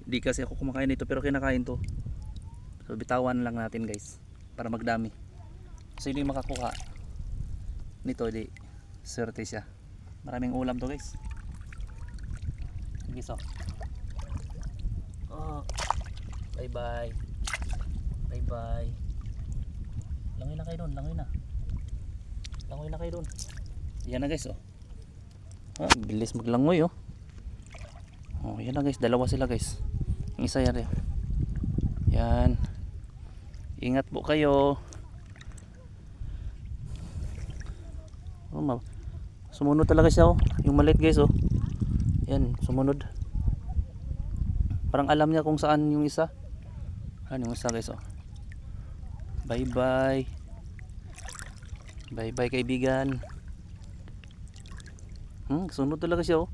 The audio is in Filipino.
Di kasi ako kumakain nito pero kinakain to. So bitawan lang natin guys para magdami. So hindi makakuha nito, di swerte siya. Maraming ulam to guys. Sige so. Oh. Bye bye. Bye bye. Langoy na kayo doon, langoy na. Langoy na kayo doon. Yan na guys oh. Ah, bilis maglangoy oh. Oh, yan na guys, dalawa sila guys. Ang isa yan. Yan. Ingat po kayo. Oh, sumunod talaga siya oh. Yung maliit guys oh. Yan, sumunod. Parang alam niya kung saan yung isa. Ano yung isa guys oh. Bye bye. Bye bye kaibigan. Sunod talaga siya oh.